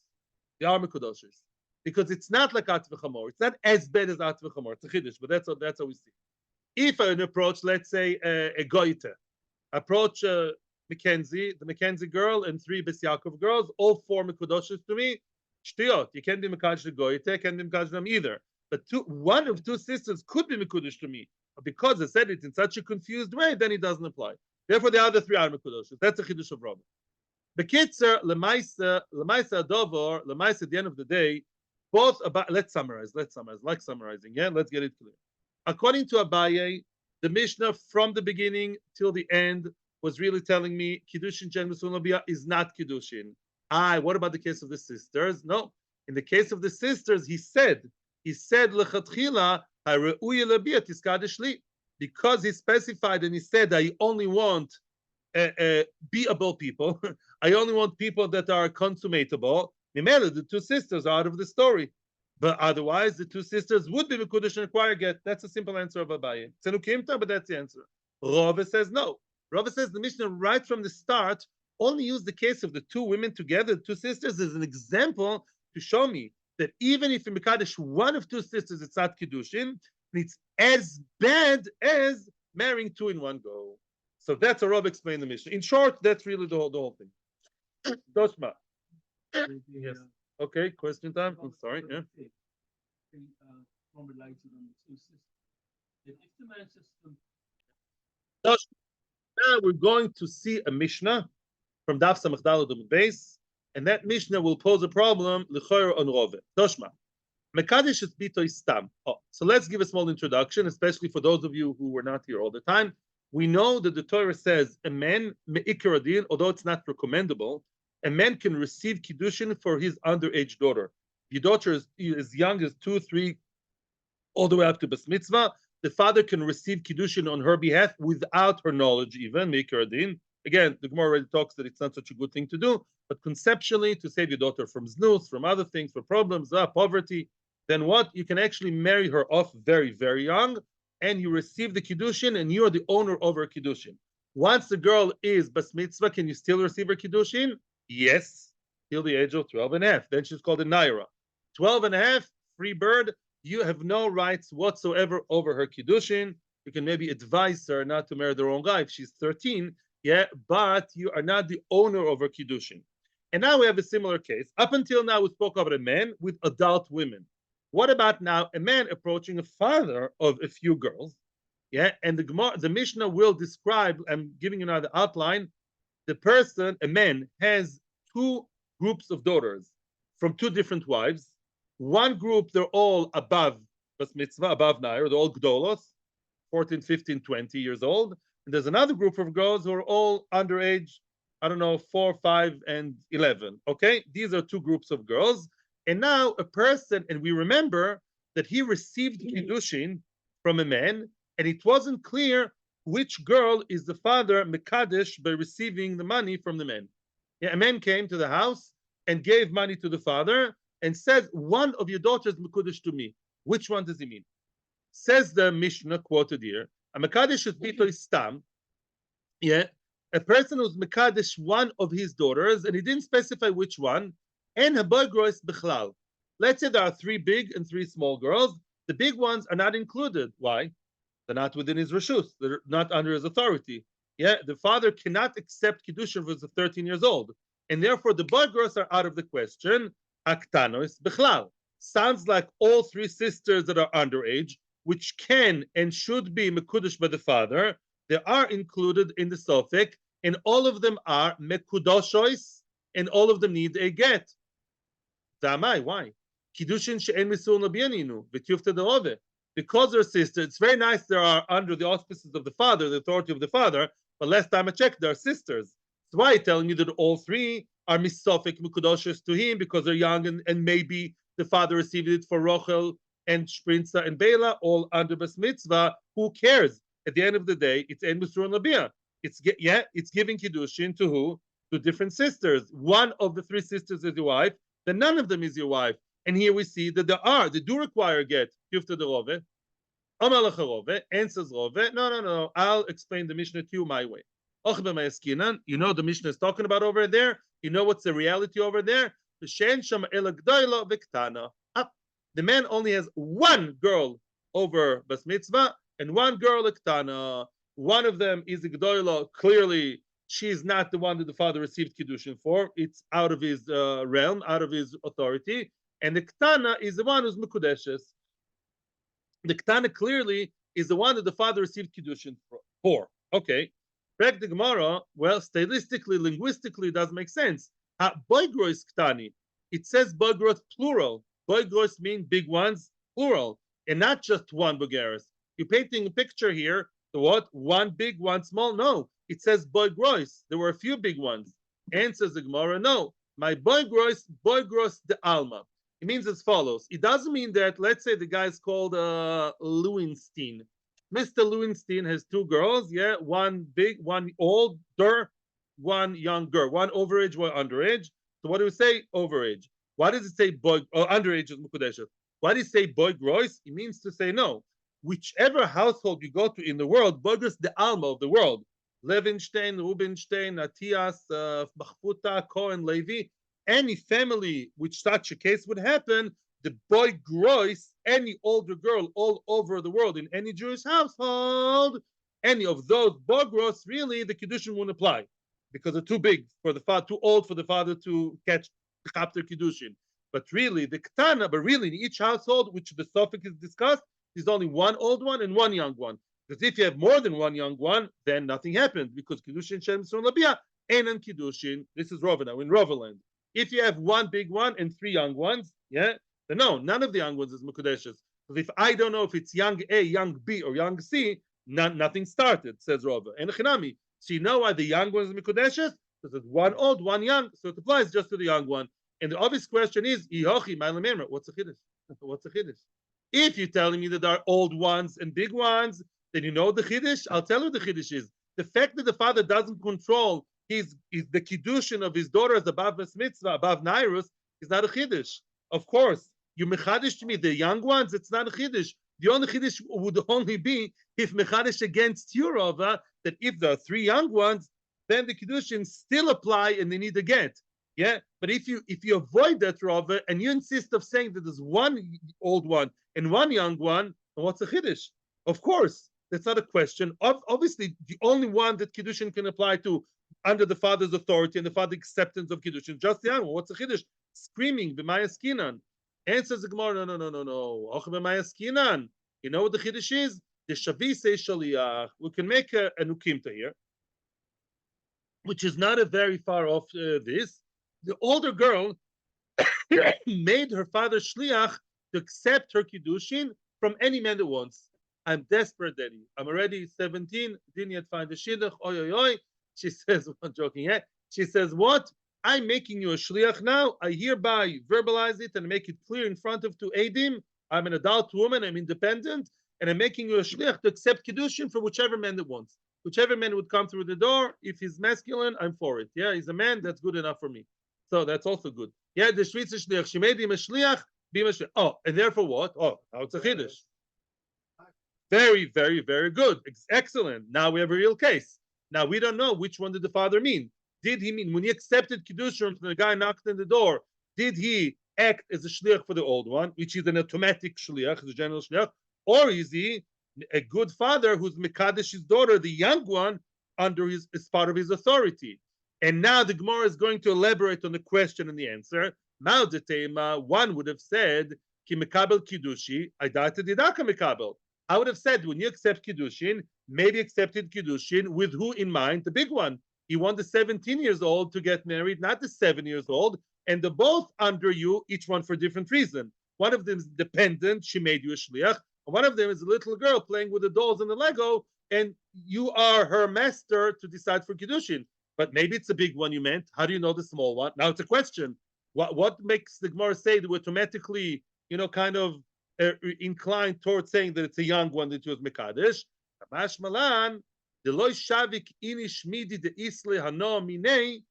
They are mekudeshes. Because it's not like At v'Chamor. It's not as bad as At v'Chamor. It's a chiddush, but that's how we see. If an approach, let's say a goite, approach Mackenzie, the Mackenzie girl, and 3 Bes Yaakov girls, all 4 mekudeshes to me, shtiyot. You can't be mekadosh the goite, can't be mekadosh them either. but one of two sisters could be mekudesh to me. But because I said it in such a confused way, then it doesn't apply. Therefore, the other three are mekudeshes. That's a chiddush of Rava. Bekitzer, lemaisa dover, lemaisa at the end of the day, both about. Let's summarize. Like summarizing. Yeah, let's get it clear. According to Abayey, the Mishnah from the beginning till the end was really telling me kiddushin chen musulabia is not kiddushin. What about the case of the sisters? No, in the case of the sisters, he said lechatchila hareuya labia tiskadesh li, because he specified and he said I only want beable people. I only want people that are consummatable. Mimela, the two sisters are out of the story. But otherwise, the two sisters would be mekudesh and acquire get. That's a simple answer of Abayey. Tzenukimta, but that's the answer. Rava says no. Rava says the Mishnah right from the start only used the case of the two women together, the two sisters, as an example to show me that even if in Mekadesh one of two sisters, it's not Kiddushin, it's as bad as marrying two in one go. So that's how Rava explained the Mishnah. In short, that's really the whole thing. Doshma. Yes. Okay, question time. I'm sorry. Yeah. Now we're going to see a Mishnah from Daf Samach Daled Amud Beis, and that Mishnah will pose a problem l'chayr on Rove. Doshma. Mekadesh is bitoy stam. So let's give a small introduction, especially for those of you who were not here all the time. We know that the Torah says a man me'ikar adin, although it's not recommendable, a man can receive kiddushin for his underage daughter. Your daughter is as young as 2, 3, all the way up to bas mitzvah. The father can receive kiddushin on her behalf without her knowledge, even me'ikar adin. Again, the Gemara already talks that it's not such a good thing to do, but conceptually, to save your daughter from znus, from other things, from problems, poverty, then what? You can actually marry her off very, very young, and you receive the kiddushin, and you are the owner of her kiddushin. Once the girl is bas mitzvah, can you still receive her kiddushin? Yes, till the age of 12 and a half. Then she's called a naira. 12 and a half, free bird. You have no rights whatsoever over her kiddushin. You can maybe advise her not to marry the wrong guy if she's 13, yeah, but you are not the owner of her kiddushin. And now we have a similar case. Up until now, we spoke about a man with adult women. What about now a man approaching a father of a few girls? Yeah, and the Mishnah will describe, I'm giving you now the outline, the person, a man, has two groups of daughters from two different wives. One group, they're all above bas mitzvah, above nair, they're all gdolos, 14, 15, 20 years old. And there's another group of girls who are all underage, I don't know, 4, 5, and 11. Okay, these are two groups of girls. And now a person, and we remember that he received kiddushin from a man, and it wasn't clear which girl is the father mekadesh by receiving the money from the man. Yeah, a man came to the house and gave money to the father and said, one of your daughters mekudesh to me. Which one does he mean? Says the Mishnah quoted here, a mekadesh is bitoy stam. Yeah, a person who's mekadesh one of his daughters, and he didn't specify which one, and haboy bechlal. Let's say there are 3 big and 3 small girls. The big ones are not included. Why? They're not within his reshus. They're not under his authority. Yeah, the father cannot accept kiddushin for the 13 years old, and therefore the boy girls are out of the question. Aktanois bechlal. Sounds like all 3 sisters that are underage, which can and should be mekudesh by the father, they are included in the sofek, and all of them are mekudeshes, and all of them need a get. Why? Kiddushin she'en misul nabiyaninu v'tiyufta derove. Because they're sisters, it's very nice they are under the auspices of the father, the authority of the father, but last time I checked, they're sisters. That's why I'm telling you that all 3 are misofik mekudeshes to him because they're young, and maybe the father received it for Rochel and Shprinza and Bela, all under bas mitzvah. Who cares? At the end of the day, it's en musur and labia. It's giving kiddushin to who? To different sisters. One of the 3 sisters is your wife, then none of them is your wife. And here we see that they do require get. Yufta de Rove. Amar lecha Rove, answers Rove. No. I'll explain the Mishnah to you my way. You know the Mishnah is talking about over there. You know what's the reality over there? The man only has 1 girl over bas mitzvah and 1 girl ektana. One of them is a gdoila. Clearly, she's not the one that the father received kiddushin for. It's out of his realm, out of his authority. And the ktana is the one who's mekudeshes. The Ketana clearly is the one that the father received Kiddushin for. Okay. Back the Gemara, well, stylistically, linguistically, it does make sense. Boigros Ktani. It says Boigros plural. Boigros mean big ones, plural, and not just one Bogeres. You're painting a picture here. The what? One big, one small? No. It says Boigros. There were a few big ones. And says the Gemara, no. My Boigros de Alma. It means as follows. It doesn't mean that, let's say the guy is called Lewinstein. Mr. Lewinstein has two girls, yeah, one big, one older, one younger, one overage, one underage. So what do we say? Overage. Why does it say boy or underage is mekudeshes? Why do you say boy gross? It means to say no. Whichever household you go to in the world, boy is the alma of the world. Levinstein, Rubinstein, Atias, Bachfuta, Cohen, Levi, any family which such a case would happen, the boy gross, any older girl all over the world in any Jewish household, any of those boy gross, really the Kiddushin won't apply because they're too big for the father, too old for the father to catch the chapter Kiddushin. But really, the Ketana, but really in each household, which the suffix is discussed, there's only one old one and one young one. Because if you have more than one young one, then nothing happens because Kiddushin Shem Son Labia, Enan Kiddushin. This is Rava now in Rava land. If you have one big one and three young ones, yeah, then no, none of the young ones is mekudeshes. Because if I don't know if it's young A, young B, or young C, nothing started, says Rava. And Chinami. So you know why the young one is mekudeshes? Because it's one old, one young, so it applies just to the young one. And the obvious question is, what's the chiddush? What's the chiddush? If you're telling me that there are old ones and big ones, then you know the chiddush. I'll tell you the chiddush is the fact that the father doesn't control his the kiddushin of his daughters above Bas Mitzvah, above Nairus, is not a chiddush. Of course, you mechadish to me the young ones. It's not a chiddush. The only chiddush would only be if mechadish against Yurova, that if there are three young ones, then the kiddushin still apply and they need a get. Yeah, but if you avoid that Rava and you insist of saying that there's one old one and one young one, then what's a chiddush? Of course, that's not a question. Obviously, the only one that kiddushin can apply to under the father's authority and the father's acceptance of kiddushin, just the young one. What's a chiddush? Screaming b'maya skinan. Answers the Gemara, no. Och b'maya skinan. You know what the chiddush is? The shavi say shaliyach. We can make a ukimta here, which is not a very far off this. The older girl made her father shliach to accept her kiddushin from any man that wants. I'm desperate, Daddy. I'm already 17. Didn't yet find the shidduch. Oi. She says, I'm joking. Yeah. She says, what? I'm making you a shliach now. I hereby verbalize it and make it clear in front of two edim. I'm an adult woman. I'm independent. And I'm making you a shliach to accept kiddushin for whichever man that wants. Whichever man would come through the door. If he's masculine, I'm for it. Yeah, he's a man. That's good enough for me. So that's also good. Yeah, the Shvitzer shliach. She made him a shliach. Oh, and therefore what? Oh, now it's a chiddush. Very, very, very good. Excellent. Now we have a real case. Now we don't know which one did the father mean. Did he mean when he accepted kiddushin from the guy knocked on the door? Did he act as a shliach for the old one, which is an automatic shliach, the general shliach, or is he a good father who's mekadesh his daughter, the young one, under his as part of his authority? And now the Gemara is going to elaborate on the question and the answer. One would have said, Ki mekabel kiddushi, aidata didaka mekabel. I would have said, when you accept kiddushin, maybe accepted kiddushin with who in mind? The big one. He wanted the 17 years old to get married, not the 7 years old, and they're both under you, each one for a different reason. One of them is dependent, she made you a shliach, and one of them is a little girl playing with the dolls and the Lego, and you are her master to decide for kiddushin. But maybe it's a big one you meant. How do you know the small one? Now it's a question. What makes the Gemara say that we're automatically, kind of inclined towards saying that it's a young one that was mekadesh? Kamash malan, deloy shavik inish midi de isle hano minei.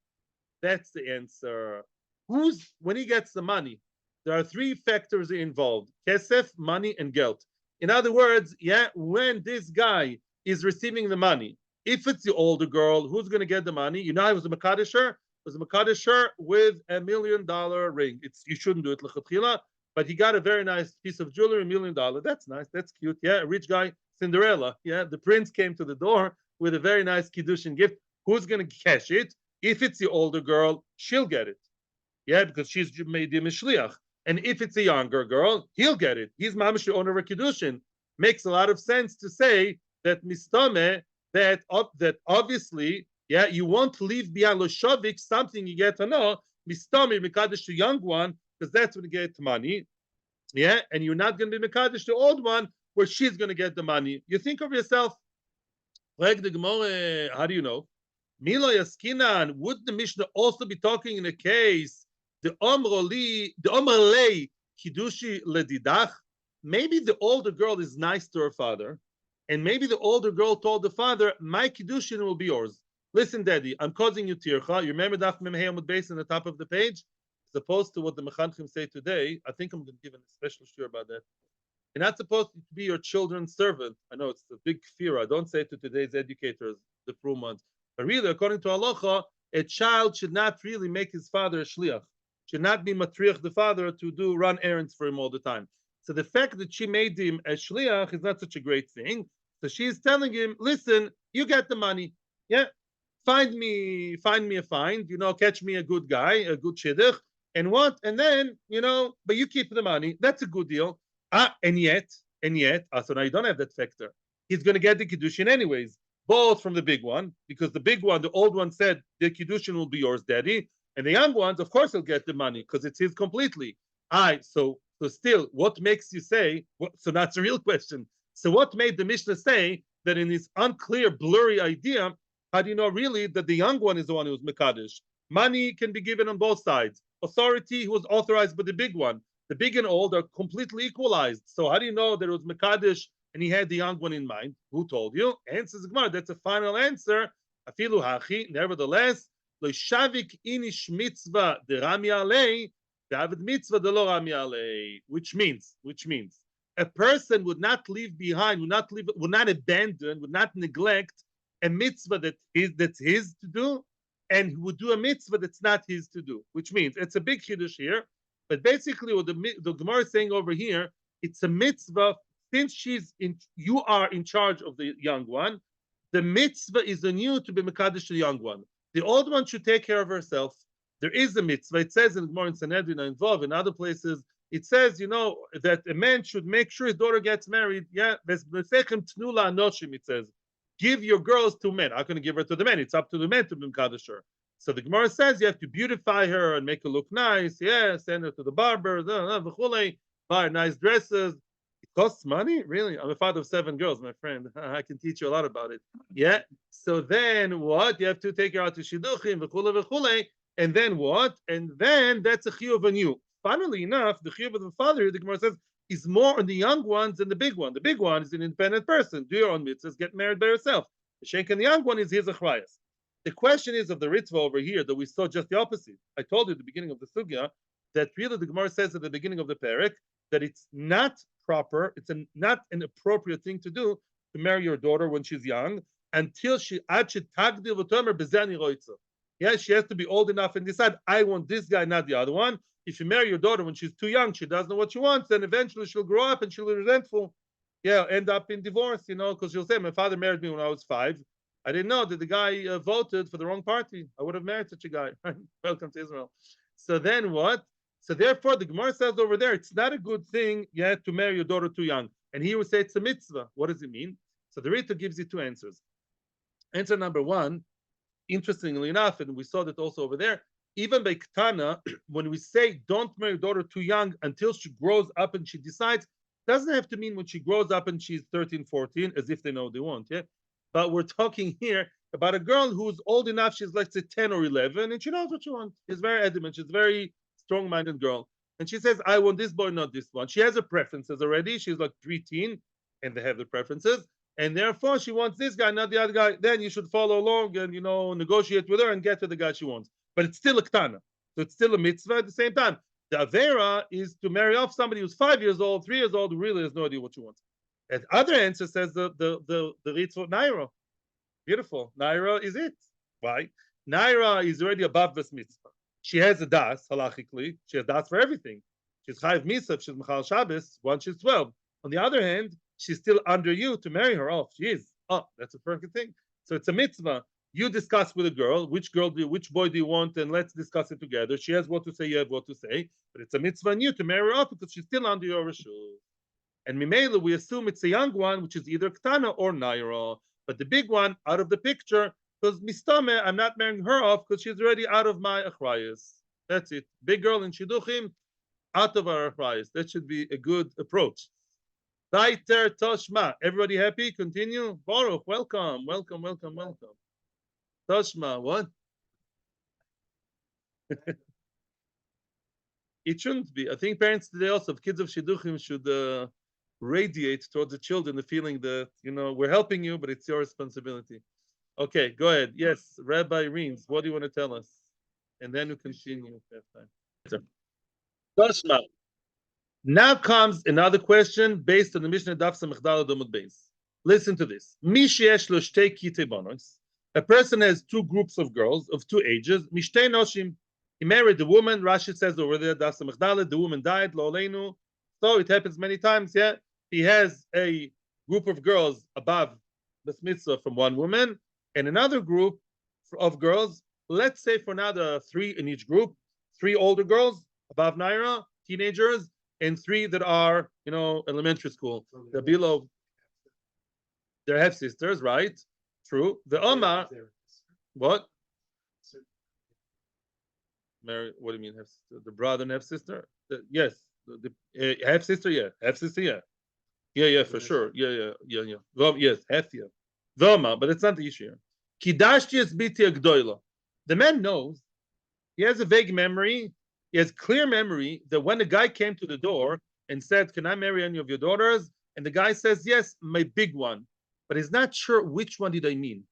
That's the answer. When he gets the money? There are three factors involved: kesef, money, and geld. In other words, when this guy is receiving the money, if it's the older girl, who's going to get the money? I was a mekadesher. Was a mekadesher with $1 million ring. You shouldn't do it lechatchila, but he got a very nice piece of jewelry, $1 million. That's nice. That's cute. Yeah, a rich guy, Cinderella. Yeah, the prince came to the door with a very nice kiddushin gift. Who's going to cash it? If it's the older girl, she'll get it. Yeah, because she's made him a shliach. And if it's a younger girl, he'll get it. He's mamish the owner of a kiddushin. makes a lot of sense to say that mistame, that obviously, yeah, you won't leave behind loshovik something you get to know mistame mekadesh to young one because that's when you get money, yeah, and you're not going to be mekadesh to old one where she's going to get the money. You think of yourself, like the Gemara, how do you know? Milo Yaskinan, would the Mishnah also be talking in a case the Omrlei Kiddushi Ledidach? Maybe the older girl is nice to her father, and maybe the older girl told the father, "My Kiddushin will be yours." Listen, Daddy, I'm causing you tircha. You remember Daf Mem Hey Amud Beis in the top of the page, as opposed to what the Mechanchim say today. I think I'm going to give a special shiur about that. You're not supposed to be your children's servant. I know it's a big fear. I don't say to today's educators, the prum ones. But really, according to halacha, a child should not really make his father a shliach. Should not be matriach the father to run errands for him all the time. So the fact that she made him a shliach is not such a great thing. So she's telling him, listen, you get the money. Yeah. Find me a find, catch me a good guy, a good shidduch, and what? And then, but you keep the money. That's a good deal. And yet, so now you don't have that factor. He's going to get the Kiddushin anyways, both from the big one, because the big one, the old one said, the Kiddushin will be yours, Daddy. And the young ones, of course, he'll get the money because it's his completely. So still, what makes you say, so that's a real question. So what made the Mishnah say that in this unclear, blurry idea, how do you know really that the young one is the one who's Mekadesh? Money can be given on both sides. Authority was authorized by the big one. The big and old are completely equalized. So how do you know that it was Mekadesh and he had the young one in mind? Who told you? Answers Gemara. That's a final answer. Afilu hachi. Nevertheless, lo shavik inish mitzvah de rami alei, david mitzvah de lo rami alei. Which means a person would not leave behind, would not abandon, would not neglect a mitzvah that's his to do, and he would do a mitzvah that's not his to do. Which means it's a big chiddush here. But basically, what the Gemara is saying over here, it's a mitzvah. Since you are in charge of the young one, the mitzvah is on you to be mekadesh to the young one. The old one should take care of herself. There is a mitzvah. It says in Gemara in Sanhedrin, involved in other places. It says, that a man should make sure his daughter gets married. Yeah, it says, give your girls to men. How can you give her to the men? It's up to the men to be mekadesh her. So the Gemara says you have to beautify her and make her look nice. Yeah, send her to the barber, buy her nice dresses. It costs money? Really? I'm a father of 7 girls, my friend. I can teach you a lot about it. Yeah. So then what? You have to take her out to shidduchim, and then what? And then that's a chiyuv on you. Funnily enough, the chiyuv of the father, the Gemara says, is more on the young ones than the big one. The big one is an independent person. Do your own mitzvahs, get married by yourself. The shenk and the young one is his achrayas. The question is of the Ritva over here that we saw just the opposite. I told you at the beginning of the sugya that really the Gemara says at the beginning of the parak that it's not proper, it's not an appropriate thing to do to marry your daughter when she's young until she tagdil v'tomer bezeni roitza. Yeah, she has to be old enough and decide, I want this guy, not the other one. If you marry your daughter when she's too young, she doesn't know what she wants, then eventually she'll grow up and she'll be resentful. Yeah, end up in divorce, because she'll say, my father married me when I was 5. I didn't know that the guy voted for the wrong party. I would have married such a guy. Welcome to Israel. So then what? So therefore, the Gemara says over there, it's not a good thing yet to marry your daughter too young. And he would say it's a mitzvah. What does it mean? So the Rita gives you 2 answers. Answer number 1, interestingly enough, and we saw that also over there, even by Ketana, when we say don't marry your daughter too young until she grows up and she decides, doesn't have to mean when she grows up and she's 13, 14, as if they know they want, yeah? But we're talking here about a girl who's old enough, she's let's say 10 or 11, and she knows what she wants. She's very adamant, she's a very strong-minded girl. And she says, I want this boy, not this one. She has her preferences already. She's like 13, and they have the preferences. And therefore, she wants this guy, not the other guy. Then you should follow along and, negotiate with her and get to the guy she wants. But it's still a ketana. So it's still a mitzvah at the same time. The avera is to marry off somebody who's 5 years old, 3 years old, who really has no idea what she wants. And other answer says the Ritzvot Naira. Beautiful. Naira is it. Why? Naira is already above this mitzvah. She has a das, halachically. She has das for everything. She's chayiv mitzvah, she's mechal Shabbos, once she's 12. On the other hand, she's still under you to marry her. Oh, she is. Oh, that's a perfect thing. So it's a mitzvah. You discuss with a girl, which boy do you want, and let's discuss it together. She has what to say, you have what to say. But it's a mitzvah on you to marry her off because she's still under your reshul. And Mimela, we assume it's a young one, which is either Ktana or Naira. But the big one out of the picture, because Mistame, I'm not marrying her off because she's already out of my achrayas. That's it. Big girl in Shidduchim, out of our achrayas. That should be a good approach. Daiter Toshma. Everybody happy? Continue. Baruch, welcome, welcome, welcome, welcome. Toshma, what? It shouldn't be. I think parents today also, kids of Shidduchim, should radiate towards the children the feeling that, we're helping you, but it's your responsibility. Okay, go ahead. Yes, Rabbi Reams, what do you want to tell us? And then we continue. Toshma. Now comes another question based on the Mishnah Daf Samechdal Amud Beis. Listen to this. A person has two groups of girls of two ages. Mishtei noshim. He married the woman. Rashi says over there, Daf Samechdal, the woman died. Lo aleinu. So it happens many times. Yeah, he has a group of girls above the mitzvah from one woman, and another group of girls. Let's say for now there are three in each group. Three older girls above Naira, teenagers, and three that are, elementary school. They're below. They're half sisters, right? True. The Omar. What? Mary, what do you mean half sister? The brother and half sister? Yes. The half sister, yeah. Half sister, yeah. Yeah, for sure. Yeah. Yes, half, yeah. The Omar, but it's not the issue here. Kidashti biti agdoila. The man knows. He has a vague memory. He has clear memory that when a guy came to the door and said, "Can I marry any of your daughters?" and the guy says, "Yes, my big one," but he's not sure which one did I mean.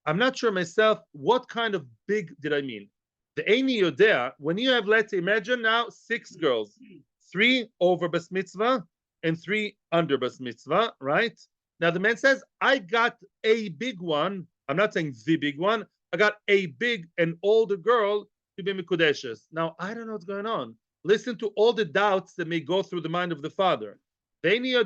I'm not sure myself what kind of big did I mean. The Eini Yodea, when you have, let's imagine now 6 girls, 3 over bas mitzvah and 3 under bas mitzvah, right? Now the man says, "I got a big one." I'm not saying the big one. I got a big and older girl to be mekudeshes. Now, I don't know what's going on. Listen to all the doubts that may go through the mind of the father. Maybe I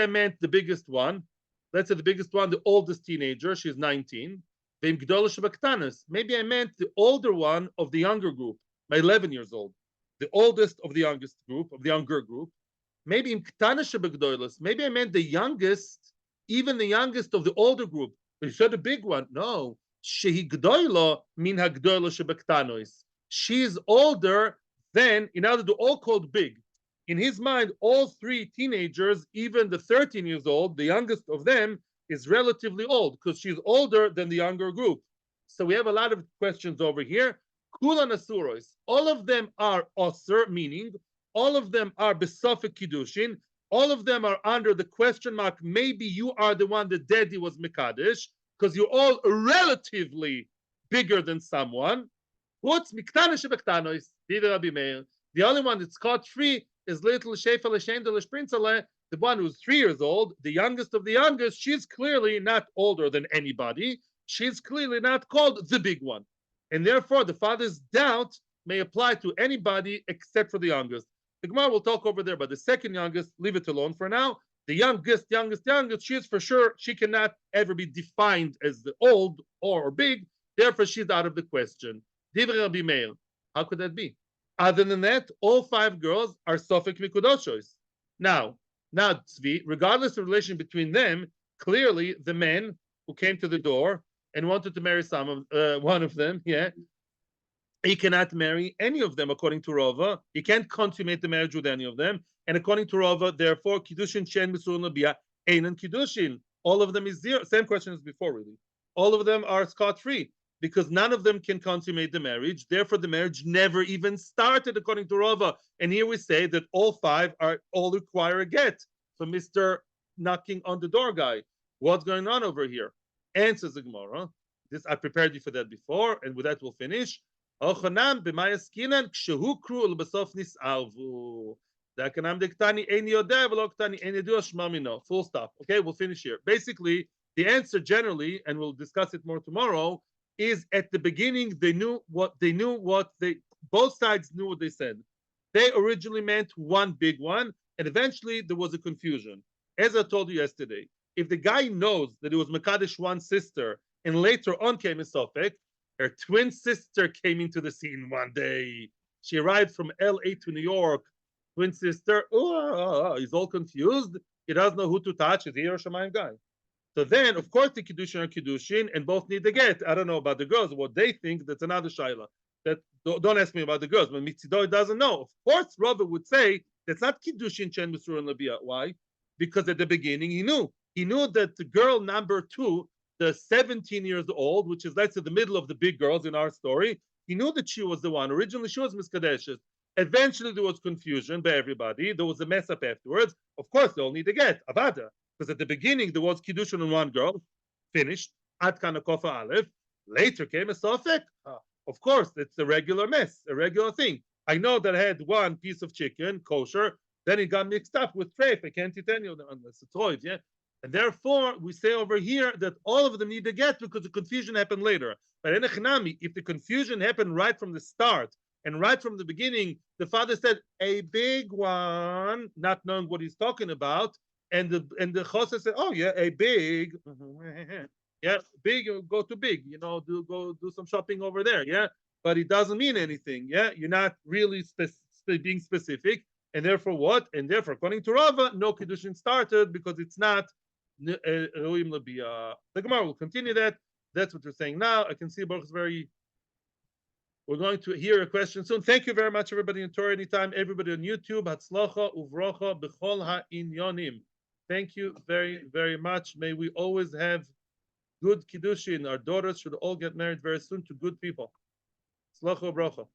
meant the biggest one. Let's say the biggest one, the oldest teenager. She's 19. Maybe I meant the older one of the younger group, my 11 years old. The oldest of the youngest group, of the younger group. Maybe I meant the youngest, even the youngest of the older group. But you said the big one. No. She's older than, in order to all called big. In his mind, all 3 teenagers, even the 13 years old, the youngest of them, is relatively old because she's older than the younger group. So we have a lot of questions over here. Kulan asuros, all of them are osir, meaning all of them are besofik kiddushin. All of them are under the question mark. Maybe you are the one that daddy was mekadesh, because you're all relatively bigger than someone. The only one that's caught free is little Shefel Shendelish Prinzele, the one who's 3 years old, the youngest of the youngest. She's clearly not older than anybody. She's clearly not called the big one. And therefore, the father's doubt may apply to anybody except for the youngest. The Gemara will talk over there, but the second youngest, leave it alone for now. The youngest, she is for sure, she cannot ever be defined as the old or big. Therefore, she's out of the question. How could that be? Other than that, all 5 girls are sofek mekudeshes. Now, Tzvi, regardless of the relation between them, clearly the man who came to the door and wanted to marry one of them, he cannot marry any of them according to Rava. He can't consummate the marriage with any of them. And according to Rava, therefore, kiddushin shen misurun labia einan kiddushin. All of them is 0. Same question as before, really. All of them are scot-free because none of them can consummate the marriage. Therefore, the marriage never even started according to Rava. And here we say that all 5 all require a get from Mr. knocking on the door guy. What's going on over here? Answers the Gemara. This I prepared you for that before, and with that we'll finish. Full stop. Okay, we'll finish here. Basically, the answer generally, and we'll discuss it more tomorrow, is at the beginning both sides knew what they said. They originally meant one big one, and eventually there was a confusion. As I told you yesterday, if the guy knows that it was Mekadesh one sister, and later on came a Sophic, her twin sister came into the scene one day. She arrived from LA to New York twin sister. Oh, he's all confused. He doesn't know who to touch. Is he or Shemayim guy? So then, of course, the Kiddushin are Kiddushin, and both need the get. I don't know about the girls. What they think, that's another Shaila. That don't ask me about the girls, but Mitzido doesn't know. Of course, Rava would say that's not Kiddushin Chen Mesur and Labia. Why? Because at the beginning he knew. He knew that the girl number two, the 17 years old, which is let's say the middle of the big girls in our story, he knew that she was the one. Originally, she was mekudeshes. Eventually, there was confusion by everybody. There was a mess up afterwards. Of course, they all need to get Avada. Because at the beginning there was Kiddushin on one girl, finished, Ad Kana Kofa Aleph. Later came a Sofek. Of course, it's a regular mess, a regular thing. I know that I had one piece of chicken, kosher, then it got mixed up with treif. I can't eat any of them unless it's troif, yeah? And therefore, we say over here that all of them need to get because the confusion happened later. But in Echnami, if the confusion happened right from the start and right from the beginning, the father said, a big one, not knowing what he's talking about, and the chosa said, "Oh yeah, a big, yeah, big. Go to big. Go do some shopping over there. Yeah, but it doesn't mean anything. Yeah, you're not really being specific, and therefore what? And therefore, according to Rava, no kiddushin started because it's not ruim lebia. The Gemara will continue that. That's what we're saying now. I can see Baruch is very. We're going to hear a question soon. Thank you very much, everybody in Torah Anytime, everybody on YouTube. Hatzlacha uvrocha b'chol ha'inyonim. Thank you very, very much. May we always have good kiddushin. Our daughters should all get married very soon to good people. Hatzlacha uvrocha.